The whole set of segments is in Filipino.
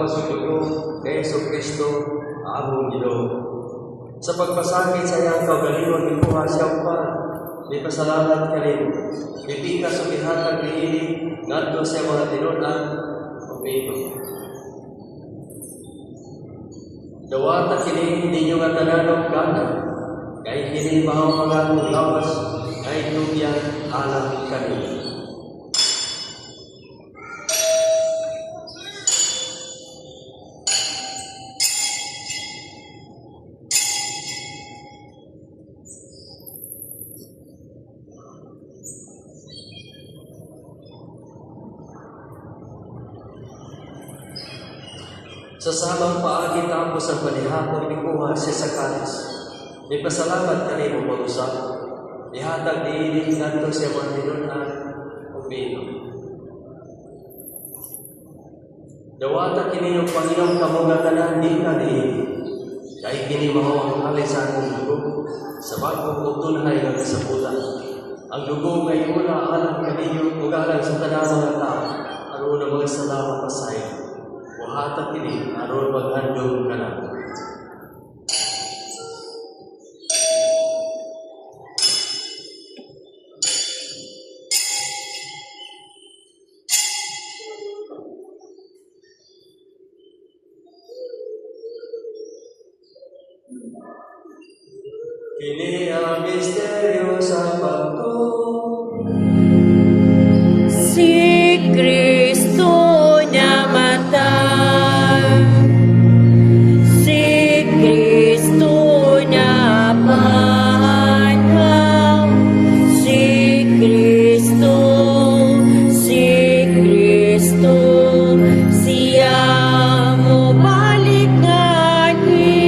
lawas ng dugo kay Jesucristo, among Ginoo. Sa pagpasakit sa iyang kaugalingon, ikuha siya pa. May pasalamat kanimo. Ipikas o ihatag niini ngadto sa mga tinunan o pino. Dawata kini ninyo nga tanan kana, kay kini mao mga lawas kay tubyan alang kanimo. Sa samang paagi tapos ang panihapon ikuha siya sa kalis. May pasalamat kanimo mag-usap. Ihatag niini ngadto sa mga tinunan o pino. Dawata kini yung Panginoong kamugatanan di ka niini. Kay kini mao ang kalisan ng dugo sa bagong utunhay ng kasabutan. Ang dugo kay mula alam kaninyo ugalan sa tanang mga tao aron ang mga salamat pasay. Wahatag kini aron maghandog kana. Kini ang misteryo sa pagto. Si Kristo namatay, si Kristo napanaw, si Kristo, siya mo balik ngani.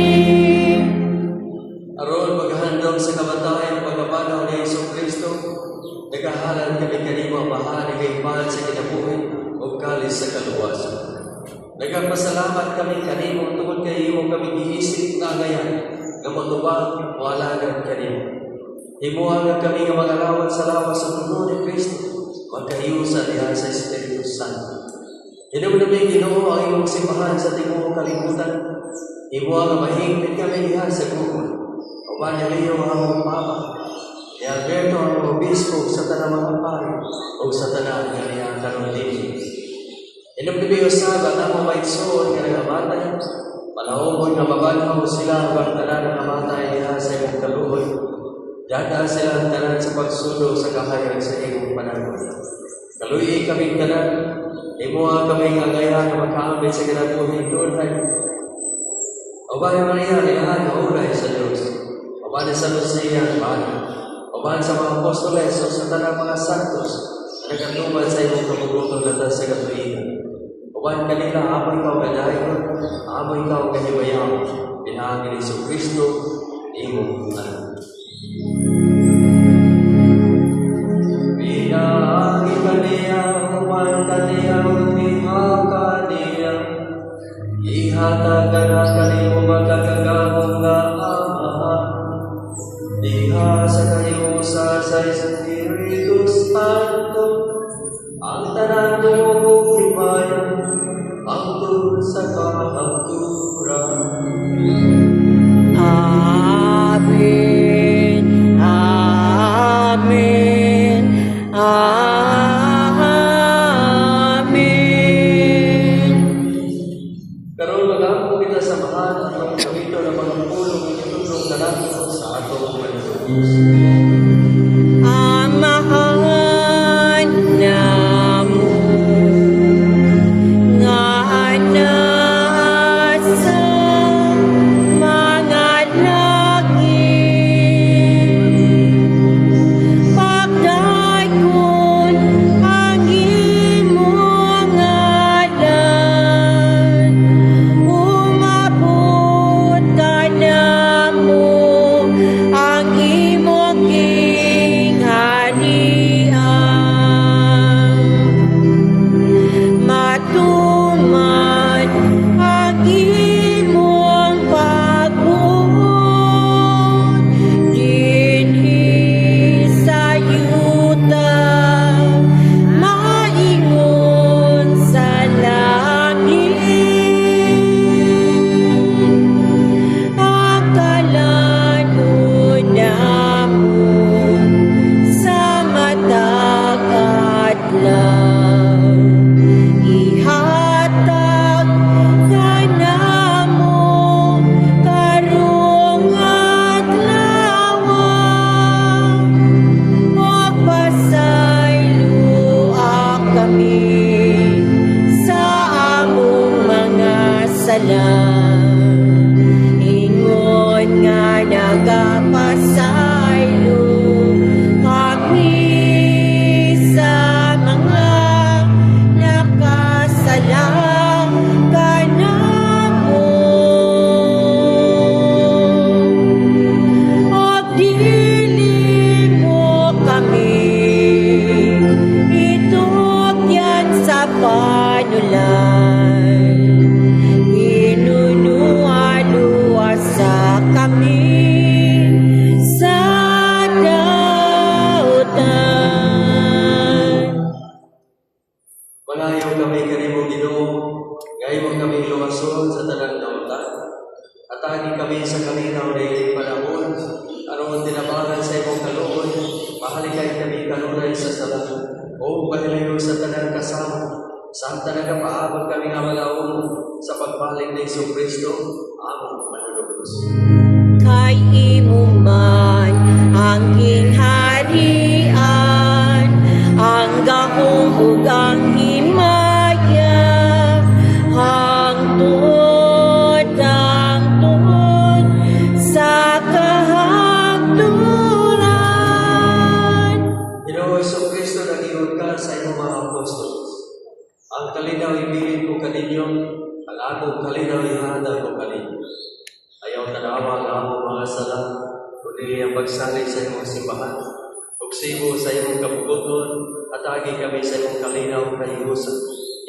Aron maghandog sa kamatayan pagpanaw ni Jesucristo, nagahalan kami kanimo ang bahagi kay mahal sa kinabuhi o kalis sa kaluwasan. Nagpasalamat kami kanimo tungod kay imo kami giisip nga ngayon nga matubag o alagan kanimo. Himuha kami nga magalawan sa lawas sa dugo ni Kristo, magkayusa diha sa Espiritu Santo. Hinumdumi Ginoo ang imong simbahan sa tibuok kalibutan. Himuha nga mahingpit kami diha sa grupo. Uban niyo ang among Papa, ni Alberto ang obispo sa tanang mga pari o sa tanang nga niya kanuntin. Hinumdumi usab ang among maigsoon nga nagamatay, palahubon nga mabanhaw sila ang tanan nga namatay diha sa imong kaluoy. Dada sila ang tanan sa pagsundo sa kahayag sa imong panahon. Kaluyi kami tanan, himuha kami nga ngayon nga makaambit sa kinabuhi tunay. Uban Maria nilahan nga ulay sa Diyos. Uban sa Lucia, uban sa mga apostoles o sa tanang mga santos na nagkatubad sa imong kabubuton natas sa katuigan. Uban kanila, amo ikaw kadayon, amo ikaw kahiwayaw, pinahangin ni Jesucristo, imong anak. Pinahangin kaniya, uban kaniya, umihang kaniya, ihatag na kanimo magkakagawang nga amahan. Diha sa kahiusa sa Espiritu Santo, ang tanan tumubog himayan, hangtod sa kahapturan. Amen, amen, amen. Karon magampo kita sa mahal at magkamito ng mga pulong ng itutulong na natin sa atong Panginoon. Amahan namo nga nasa mga langit, pagdayon ang imong ngalan, umabot ka namo ang imong sala. Ingon nga nagapasaylo kami sa mga nakasala kanamo. At dili mo kami itugyan sa panulan. Inunualuwasa kami sa dautan. Malayo kami kanimo Ginoo, ngayon kami luwason sa tanang dautan. Atagi kami sa kalinaw na iling panahon, aron tinabangan sa imong kaluoy, mahaligay kami kanunay sa sala, o mahilayo sa tanang kasama, sa tanang paabot kami nga malaon sa pagbalik ni Kristo, among manunubos. Kay imo man ang gingharian, ang gahong ug ang himaya, hangtod sa kahapturan. Ginoo Kristo, nag-iyon ka sa imong mga apostol. Ang kalinaw ibilin ko kaninyo, ang akong kalinaw ihanda ko kaninyo. Ayaw tanawa ang akong mga sala, kundi ang pagsalig sa imong simbahan. Ugsibo sa imong kabubuton, at agi kami sa imong kalinaw kahiusan.